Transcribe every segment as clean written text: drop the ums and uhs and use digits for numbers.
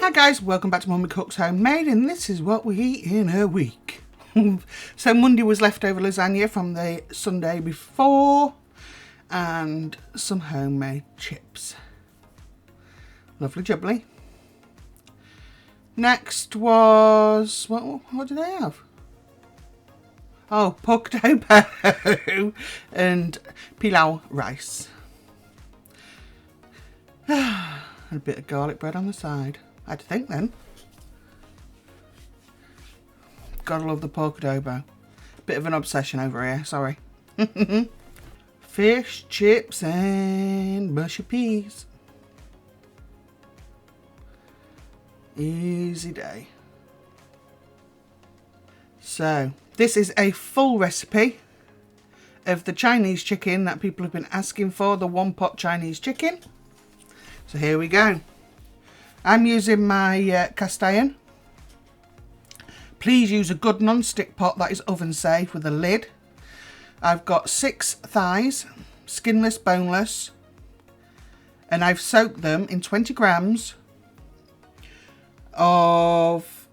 Hi guys, welcome back to Mummy Cooks Homemade, and this is what we eat in a week. So Monday was leftover lasagna from the Sunday before and some homemade chips. Lovely jubbly. Next was, what did I have? Oh, pork adobo and pilau rice. And a bit of garlic bread on the side. I had to think then. Gotta love the pork adobo. Bit of an obsession over here, sorry. Fish, chips and mushy peas. Easy day. So, this is a full recipe of the Chinese chicken that people have been asking for, the one pot Chinese chicken. So here we go. I'm using my cast iron. Please use a good non-stick pot that is oven safe with a lid. I've got 6 thighs, skinless, boneless, and I've soaked them in 20 grams of,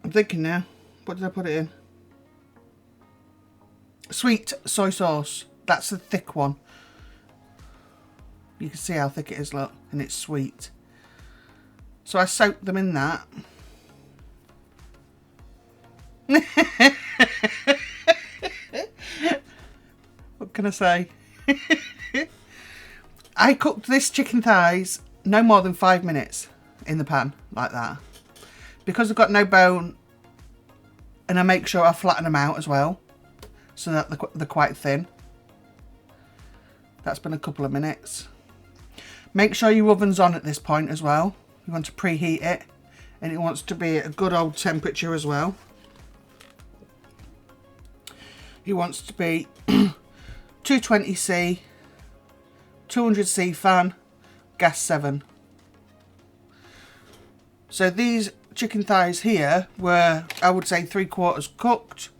I'm thinking now, what did I put it in? Sweet soy sauce. That's the thick one. You can see how thick it is, look, and it's sweet. So I soaked them in that. What can I say? I cooked this chicken thighs no more than 5 minutes in the pan, like that. Because I've got no bone, and I make sure I flatten them out as well, so that they're quite thin. That's been a couple of minutes. Make sure your oven's on at this point as well. You want to preheat it, and it wants to be at a good old temperature as well. It wants to be 220C, 200C fan, gas 7. So these chicken thighs here were, I would say, 3/4 cooked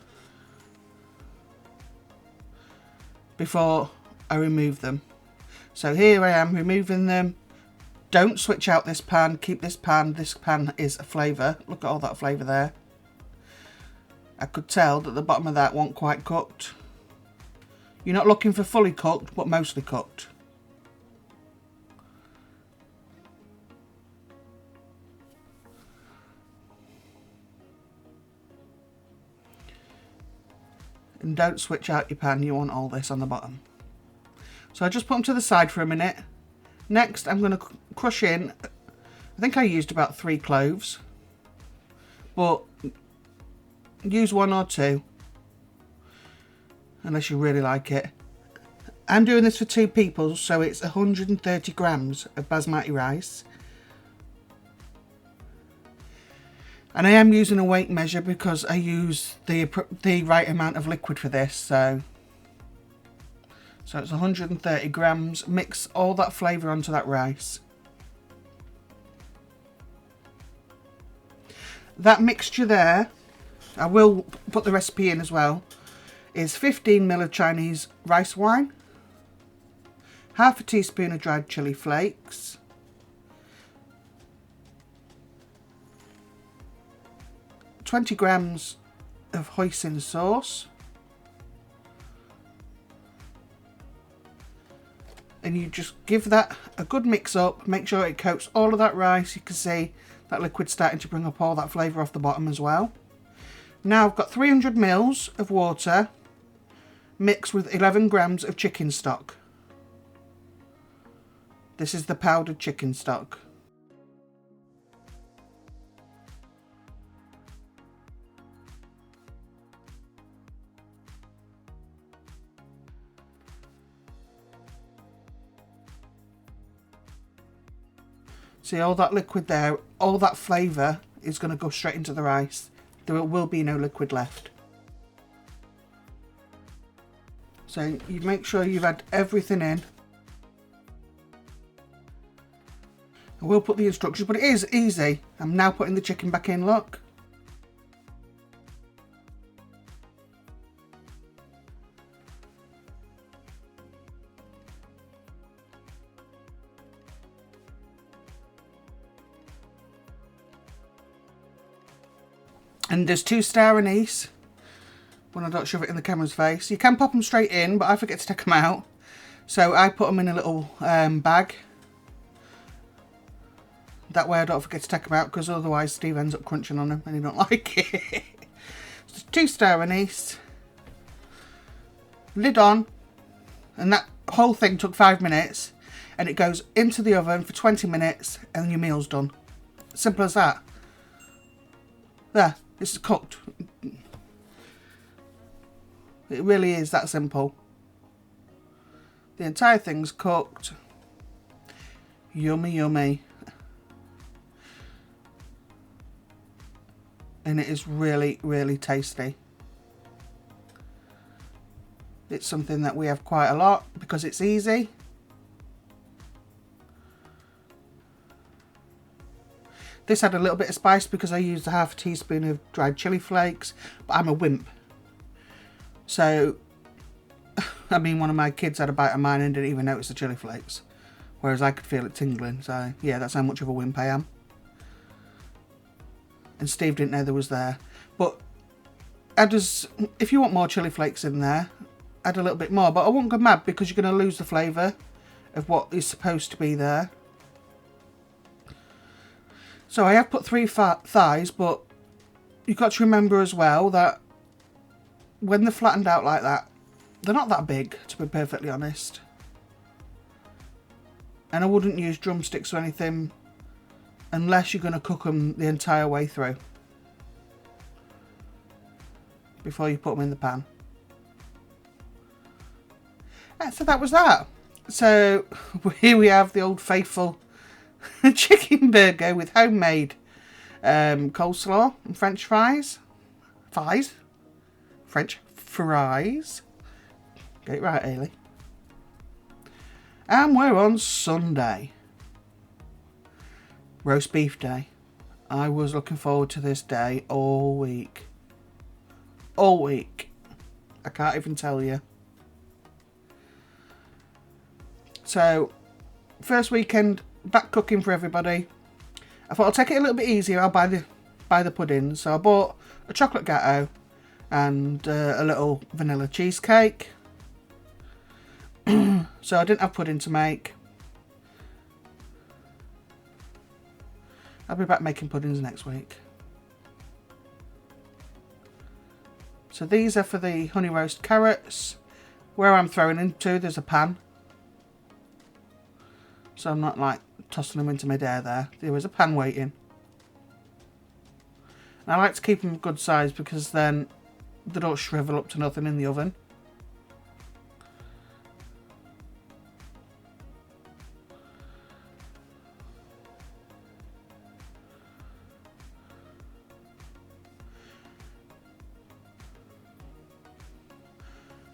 before I removed them. So here I am removing them. Don't switch out this pan. Keep this pan. This pan is a flavour. Look at all that flavour there. I could tell that the bottom of that wasn't quite cooked. You're not looking for fully cooked, but mostly cooked. And don't switch out your pan. You want all this on the bottom. So I just put them to the side for a minute. Next, I'm going to crush in, I think I used about 3 cloves, but use 1 or 2, unless you really like it. I'm doing this for 2 people, so it's 130 grams of Basmati rice. And I am using a weight measure because I use the right amount of liquid for this, so it's 130 grams. Mix all that flavour onto that rice. That mixture there, I will put the recipe in as well, is 15 ml of Chinese rice wine, half a teaspoon of dried chilli flakes, 20 grams of hoisin sauce, and you just give that a good mix up. Make sure it coats all of that rice. You can see that liquid starting to bring up all that flavour off the bottom as well. Now I've got 300 ml of water mixed with 11 grams of chicken stock. This is the powdered chicken stock. See all that liquid there, all that flavour is going to go straight into the rice. There will be no liquid left. So you make sure you've had everything in. I will put the instructions, but it is easy. I'm now putting the chicken back in, look. And there's 2-star anise. When I don't shove it in the camera's face. You can pop them straight in, but I forget to take them out. So I put them in a little bag. That way I don't forget to take them out, because otherwise Steve ends up crunching on them and he don't like it. So 2-star anise. Lid on. And that whole thing took 5 minutes. And it goes into the oven for 20 minutes and your meal's done. Simple as that. There, it's cooked. It really is that simple. The entire thing's cooked. Yummy, yummy. And it is really, really tasty. It's something that we have quite a lot because it's easy. This had a little bit of spice because I used a half teaspoon of dried chili flakes, but I'm a wimp. So, I mean, one of my kids had a bite of mine and didn't even notice the chili flakes. Whereas I could feel it tingling. So, yeah, that's how much of a wimp I am. And Steve didn't know there was there. But, if you want more chili flakes in there, add a little bit more. But I won't go mad because you're going to lose the flavour of what is supposed to be there. So I have put 3 thighs, but you've got to remember as well that when they're flattened out like that, they're not that big, to be perfectly honest. And I wouldn't use drumsticks or anything unless you're going to cook them the entire way through before you put them in the pan. So that was that. So here we have the old faithful chicken burger with homemade coleslaw and French fries. French fries. Get it right, Ailey. And we're on Sunday. Roast beef day. I was looking forward to this day all week. All week. I can't even tell you. So, first weekend back cooking for everybody. I thought I'll take it a little bit easier. I'll buy the pudding. So I bought a chocolate gatto and a little vanilla cheesecake. So I didn't have pudding to make. I'll be back making puddings next week. So these are for the honey roast carrots. Where I'm throwing into, there's a pan. So I'm not like tossing them into mid-air there. There is a pan waiting. And I like to keep them good size because then they don't shrivel up to nothing in the oven.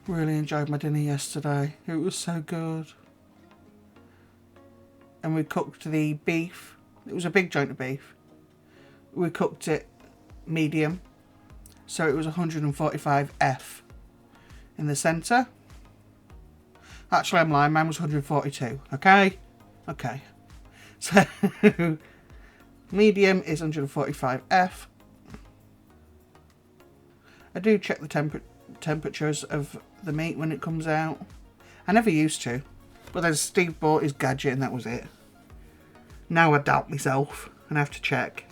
Really enjoyed my dinner yesterday. It was so good. And we cooked the beef. It was a big joint of beef. We cooked it medium. So it was 145F in the centre. Actually, I'm lying. Mine was 142. Okay? Okay. So, medium is 145F. I do check the temperatures of the meat when it comes out. I never used to. But then Steve bought his gadget and that was it. Now I doubt myself and I have to check.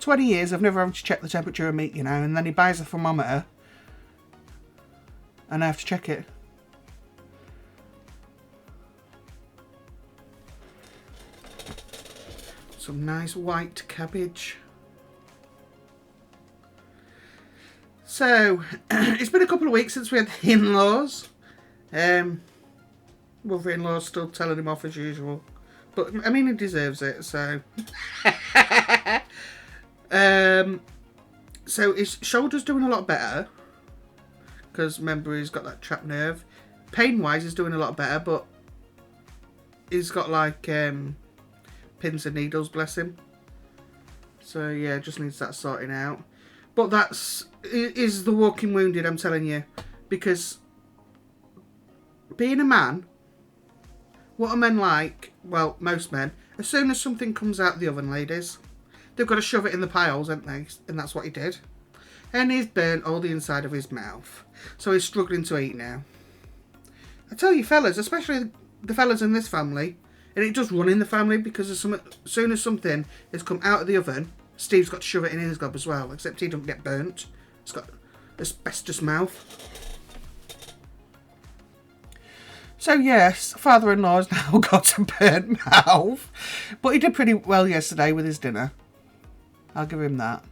20 years I've never had to check the temperature of meat, you know, and then he buys a thermometer and I have to check it. Some nice white cabbage. So, it's been a couple of weeks since we had the in-laws. Mother-in-law's still telling him off as usual. But, I mean, he deserves it, so. So his shoulder's doing a lot better. Because, remember, he's got that trapped nerve. Pain-wise, he's doing a lot better, but he's got, like, pins and needles, bless him. So, yeah, just needs that sorting out. But is the walking wounded, I'm telling you. Because being a man, what are men like? Well, most men. As soon as something comes out of the oven, ladies, They've got to shove it in the piles, haven't they? And that's what he did. And he's burnt all the inside of his mouth. So he's struggling to eat now. I tell you fellas, especially the fellas in this family, and it does run in the family because as soon as something has come out of the oven, Steve's got to shove it in his gob as well, except he doesn't get burnt. It's got asbestos mouth. So yes, father-in-law's now got a burnt mouth. But he did pretty well yesterday with his dinner. I'll give him that.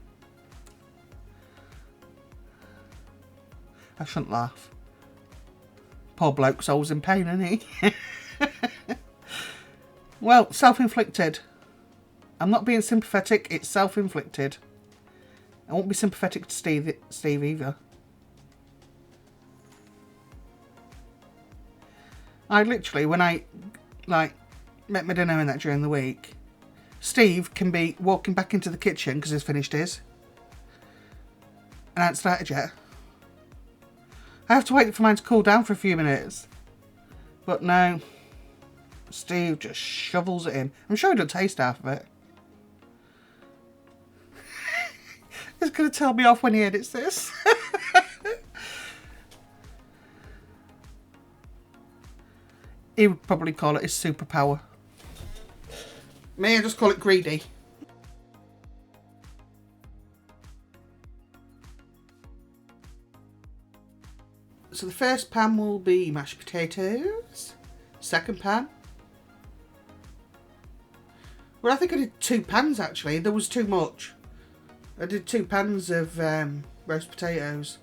I shouldn't laugh. Poor bloke, soul's in pain, isn't he? Well, self-inflicted. I'm not being sympathetic, it's self-inflicted. I won't be sympathetic to Steve either. I literally, when I met my dinner and that during the week, Steve can be walking back into the kitchen because he's finished his. And I haven't started yet. I have to wait for mine to cool down for a few minutes. But no, Steve just shovels it in. I'm sure he'll taste half of it. He's going to tell me off when he edits this. He would probably call it his superpower. Me, I just call it greedy. So the first pan will be mashed potatoes. Second pan. Well, I think I did 2 pans actually. There was too much. I did 2 pans of roast potatoes.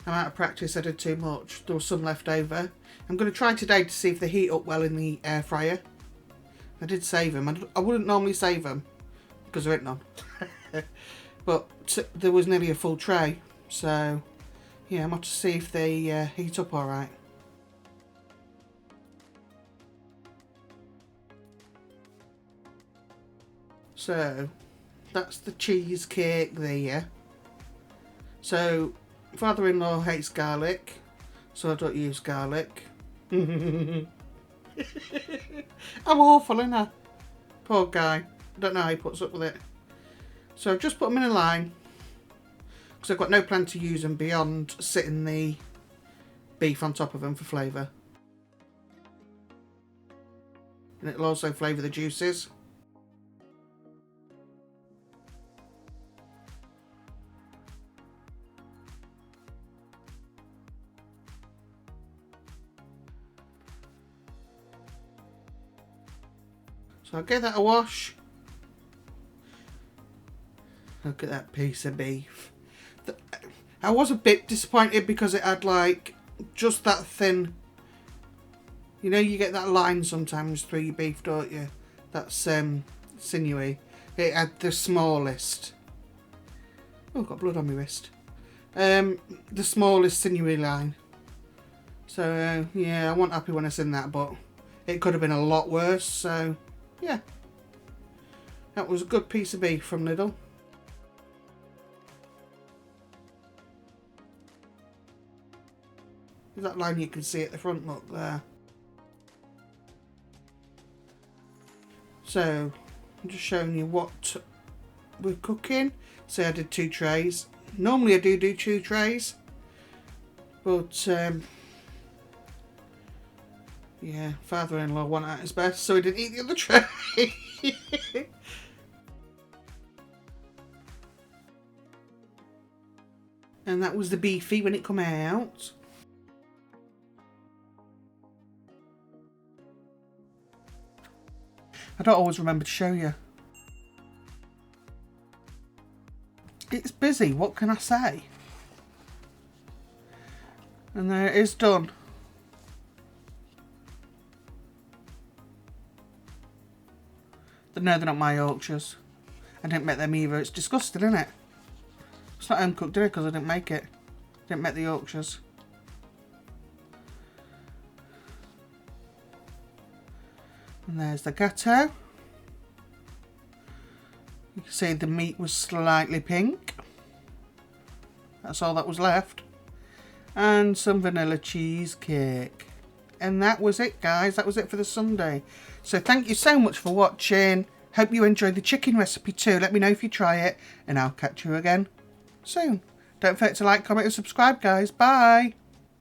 I'm out of practice, I did too much. There was some left over. I'm going to try today to see if they heat up well in the air fryer. I did save them. I wouldn't normally save them because there ain't none. But there was nearly a full tray. So, yeah, I'm going to see if they heat up alright. So, that's the cheesecake there. So, father-in-law hates garlic, so I don't use garlic. I'm awful, ain't I? Poor guy. I don't know how he puts up with it. So I've just put them in a line because I've got no plan to use them beyond sitting the beef on top of them for flavour. And it'll also flavour the juices. So I'll give that a wash. Look at that piece of beef. I was a bit disappointed because it had like just that thin. You know, you get that line sometimes through your beef, don't you? That's sinewy. It had the smallest. Oh, I've got blood on my wrist. The smallest sinewy line. So yeah, I wasn't happy when I seen that, but it could have been a lot worse. So. Yeah, that was a good piece of beef from Lidl. That line you can see at the front, look there. So, I'm just showing you what we're cooking. So I did 2 trays. Normally I do 2 trays. But, yeah, father-in-law went at his best, so he didn't eat the other tray. And that was the beefy when it come out. I don't always remember to show you. It's busy, what can I say? And there it is done. No, they're not my Yorkshires. I didn't make them either. It's disgusting, isn't it? It's not home cooked dinner because I didn't make it. Didn't make the Yorkshires. And there's the gatto. You can see the meat was slightly pink. That's all that was left. And some vanilla cheesecake. And that was it, guys. That was it for the Sunday. So thank you so much for watching. Hope you enjoyed the chicken recipe too. Let me know if you try it, and I'll catch you again soon. Don't forget to like, comment and subscribe, guys. Bye.